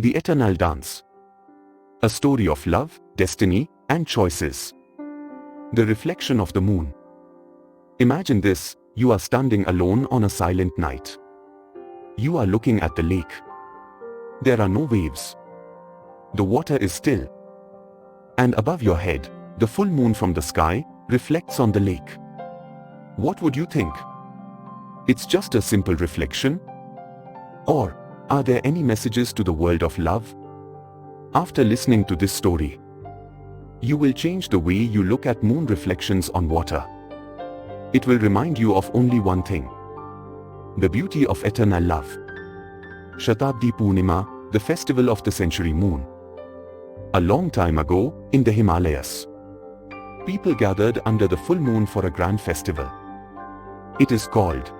The Eternal Dance. A story of love, destiny, and choices. The reflection of the moon. Imagine this, you are standing alone on a silent night. You are looking at the lake. There are no waves. The water is still. And above your head, the full moon from the sky reflects on the lake. What would you think? It's just a simple reflection? Or are there any messages to the world of love? After listening to this story, you will change the way you look at moon reflections on water. It will remind you of only one thing: the beauty of eternal love. Shatabdi Purnima, the festival of the century moon. A long time ago, in the Himalayas, people gathered under the full moon for a grand festival. It is called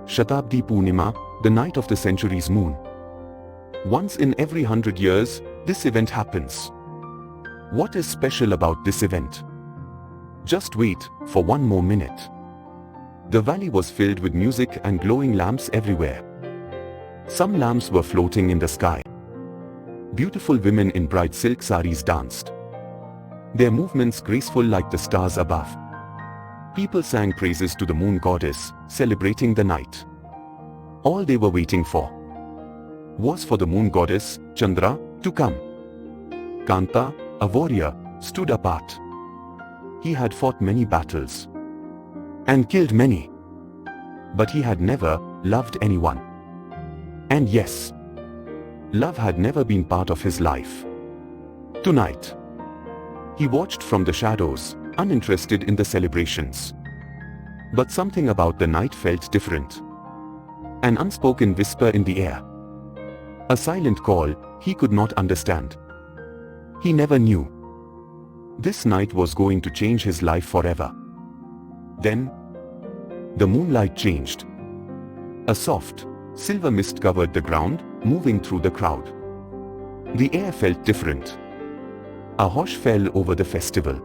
Shatabdi Purnima, the night of the century's moon. Once in every 100 years, this event happens. What is special about this event? Just wait for one more minute. The valley was filled with music and glowing lamps everywhere. Some lamps were floating in the sky. Beautiful women in bright silk saris danced, their movements graceful like the stars above. People sang praises to the moon goddess, celebrating the night. All they were waiting for was for the moon goddess, Chandra, to come. Kantha, a warrior, stood apart. He had fought many battles and killed many, but he had never loved anyone. And yes, love had never been part of his life. Tonight, he watched from the shadows, uninterested in the celebrations. But something about the night felt different. An unspoken whisper in the air. A silent call he could not understand. He never knew. This night was going to change his life forever. Then, the moonlight changed. A soft, silver mist covered the ground, moving through the crowd. The air felt different. A hush fell over the festival.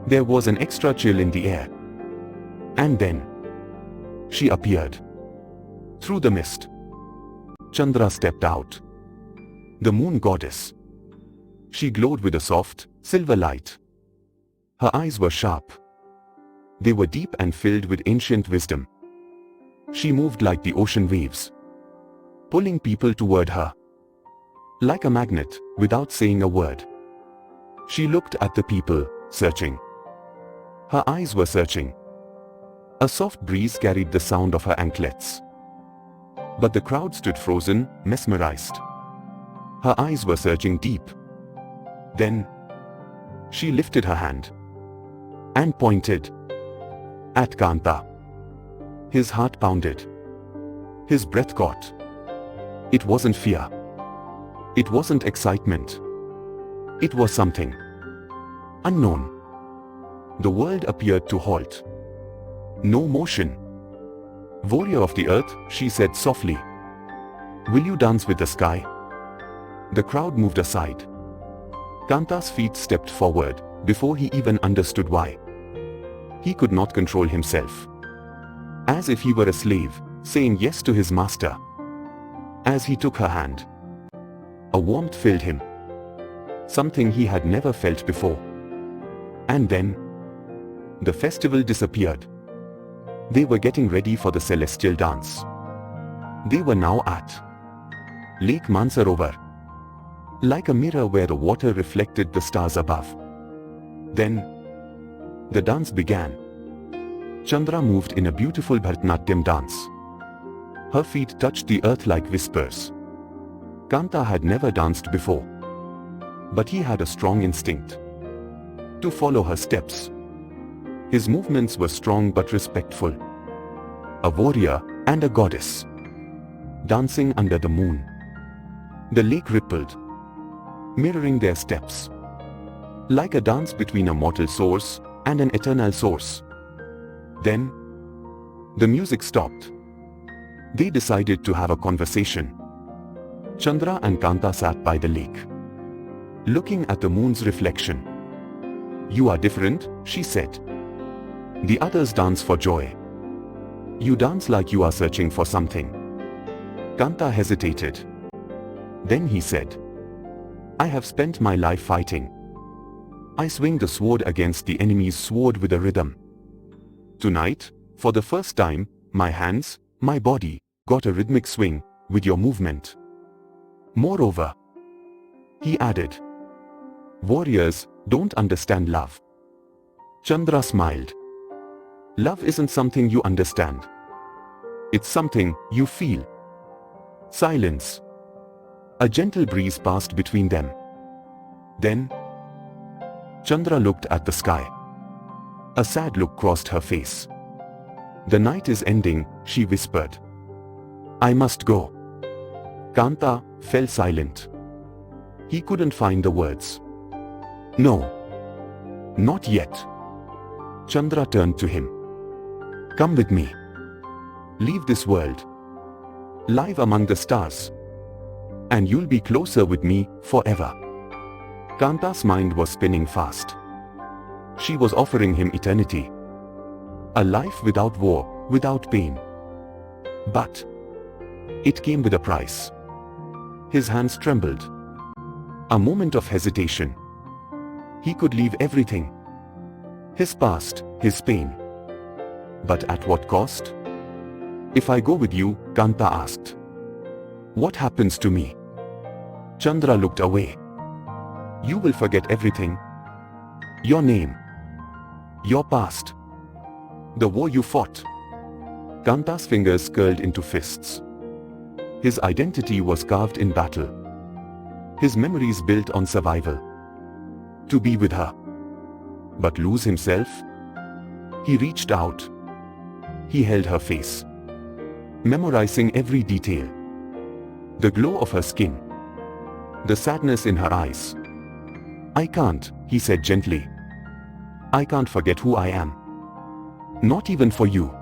There was an extra chill in the air. And then, she appeared. Through the mist, Chandra stepped out. The moon goddess. She glowed with a soft, silver light. Her eyes were sharp. They were deep and filled with ancient wisdom. She moved like the ocean waves, pulling people toward her. Like a magnet, without saying a word. She looked at the people, searching. Her eyes were searching. A soft breeze carried the sound of her anklets. But the crowd stood frozen, mesmerized. Her eyes were searching deep. Then, she lifted her hand and pointed at Kantha. His heart pounded. His breath caught. It wasn't fear. It wasn't excitement. It was something unknown. The world appeared to halt. No motion. Warrior of the earth, she said softly. Will you dance with the sky? The crowd moved aside. Kantha's feet stepped forward, before he even understood why. He could not control himself. As if he were a slave, saying yes to his master. As he took her hand, a warmth filled him. Something he had never felt before. And then, the festival disappeared. They were getting ready for the celestial dance. They were now at Lake Manasarovar, like a mirror where the water reflected the stars above. Then, the dance began. Chandra moved in a beautiful Bharatanatyam dance. Her feet touched the earth like whispers. Kantha had never danced before, but he had a strong instinct to follow her steps. His movements were strong but respectful. A warrior and a goddess, dancing under the moon. The lake rippled, mirroring their steps, like a dance between a mortal source and an eternal source. Then, the music stopped. They decided to have a conversation. Chandra and Kantha sat by the lake, looking at the moon's reflection. You are different, she said. The others dance for joy. You dance like you are searching for something. Kantha hesitated. Then he said, I have spent my life fighting. I swing the sword against the enemy's sword with a rhythm. Tonight, for the first time, my hands, my body, got a rhythmic swing with your movement. Moreover, he added, warriors don't understand love. Chandra smiled. Love isn't something you understand. It's something you feel. Silence. A gentle breeze passed between them. Then, Chandra looked at the sky. A sad look crossed her face. The night is ending, she whispered. I must go. Kantha fell silent. He couldn't find the words. No. Not yet. Chandra turned to him. Come with me. Leave this world. Live among the stars. And you'll be closer with me forever. Kantha's mind was spinning fast. She was offering him eternity. A life without war, without pain. But it came with a price. His hands trembled. A moment of hesitation. He could leave everything. His past, his pain. But at what cost? If I go with you, Kantha asked. What happens to me? Chandra looked away. You will forget everything. Your name. Your past. The war you fought. Kantha's fingers curled into fists. His identity was carved in battle. His memories built on survival. To be with her. But lose himself? He reached out. He held her face. Memorizing every detail. The glow of her skin. The sadness in her eyes. I can't, he said gently. I can't forget who I am. Not even for you.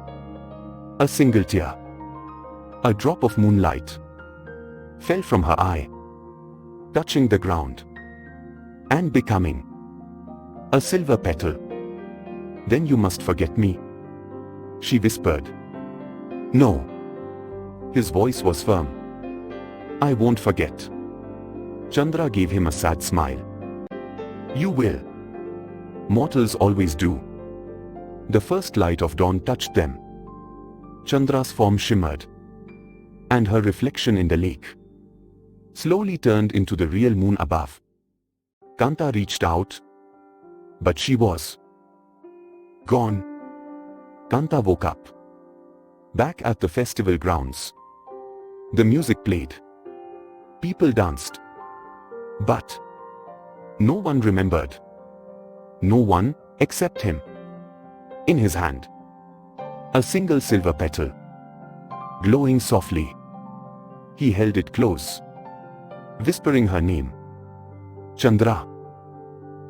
A single tear. A drop of moonlight. Fell from her eye. Touching the ground. And becoming. A silver petal. Then you must forget me. She whispered. No. His voice was firm. I won't forget. Chandra gave him a sad smile. You will. Mortals always do. The first light of dawn touched them. Chandra's form shimmered. And her reflection in the lake slowly turned into the real moon above. Kantha reached out. But she was gone. Kantha woke up. Back at the festival grounds. The music played. People danced. But no one remembered. No one except him. In his hand, a single silver petal, glowing softly. He held it close, whispering her name. Chandra.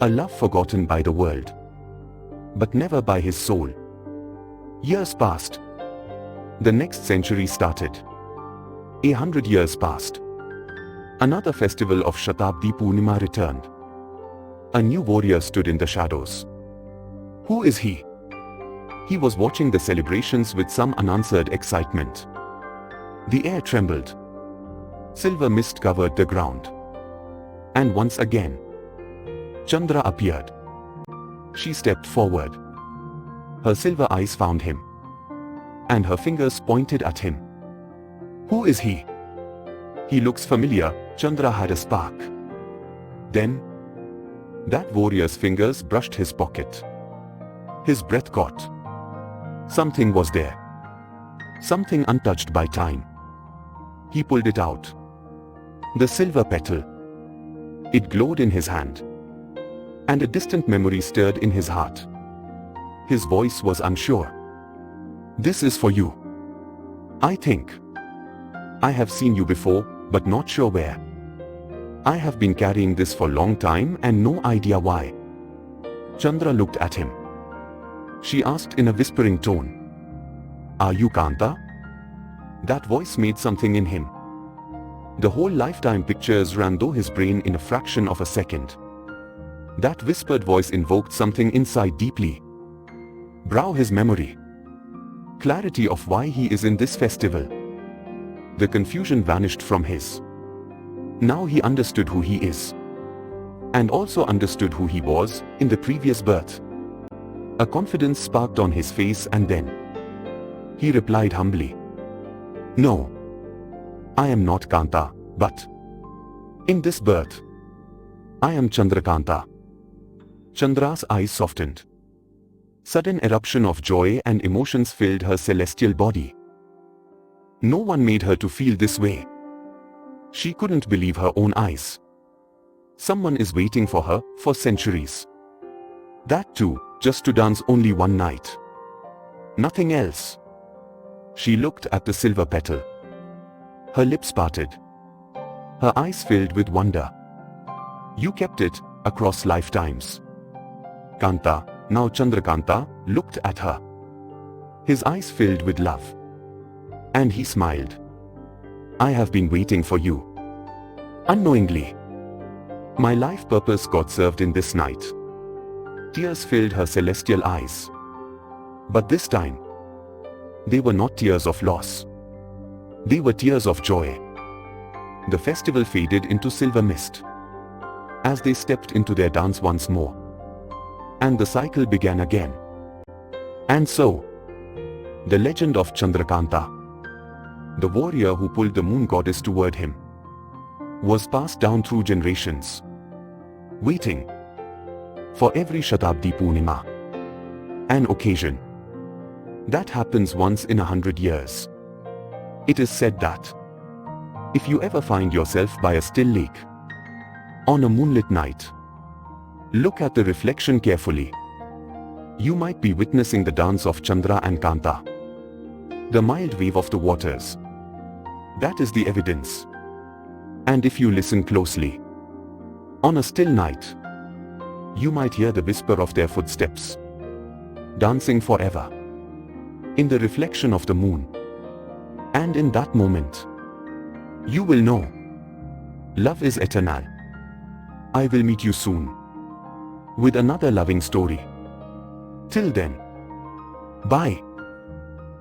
A love forgotten by the world, but never by his soul. Years passed. The next century started. 100 years passed. Another festival of Shatabdi Purnima returned. A new warrior stood in the shadows. Who is he? He was watching the celebrations with some unanswered excitement. The air trembled. Silver mist covered the ground. And once again, Chandra appeared. She stepped forward. Her silver eyes found him. And her fingers pointed at him. Who is he? He looks familiar, Chandra had a spark. Then, that warrior's fingers brushed his pocket. His breath caught. Something was there. Something untouched by time. He pulled it out. The silver petal. It glowed in his hand. And a distant memory stirred in his heart. His voice was unsure. This is for you. I think. I have seen you before, but not sure where. I have been carrying this for a long time and no idea why. Chandra looked at him. She asked in a whispering tone. Are you Kantha? That voice made something in him. The whole lifetime pictures ran through his brain in a fraction of a second. That whispered voice invoked something inside deeply. Brow his memory. Clarity of why he is in this festival. The confusion vanished from his Now he understood who he is. And also understood who he was in the previous birth. A confidence sparked on his face, and then he replied humbly, "No, I am not Kantha, but in this birth, I am Kantha." Chandra's eyes softened. Sudden eruption of joy and emotions filled her celestial body. No one made her to feel this way. She couldn't believe her own eyes. Someone is waiting for her for centuries. That too, just to dance only one night. Nothing else. She looked at the silver petal. Her lips parted. Her eyes filled with wonder. "You kept it across lifetimes." Kantha, now Kantha, looked at her. His eyes filled with love. And he smiled. "I have been waiting for you." Unknowingly, my life purpose got served in this night. Tears filled her celestial eyes. But this time, they were not tears of loss. They were tears of joy. The festival faded into silver mist as they stepped into their dance once more. And the cycle began again. And so, the legend of Kantha, the warrior who pulled the moon goddess toward him, was passed down through generations, waiting for every Shatabdi Purnima, an occasion that happens once in 100 years. It is said that if you ever find yourself by a still lake on a moonlit night, look at the reflection carefully. You might be witnessing the dance of Chandra and Kantha, the mild wave of the waters. That is the evidence. And if you listen closely, on a still night, you might hear the whisper of their footsteps, dancing forever, in the reflection of the moon. And in that moment, you will know, love is eternal. I will meet you soon with another loving story. Till then, bye.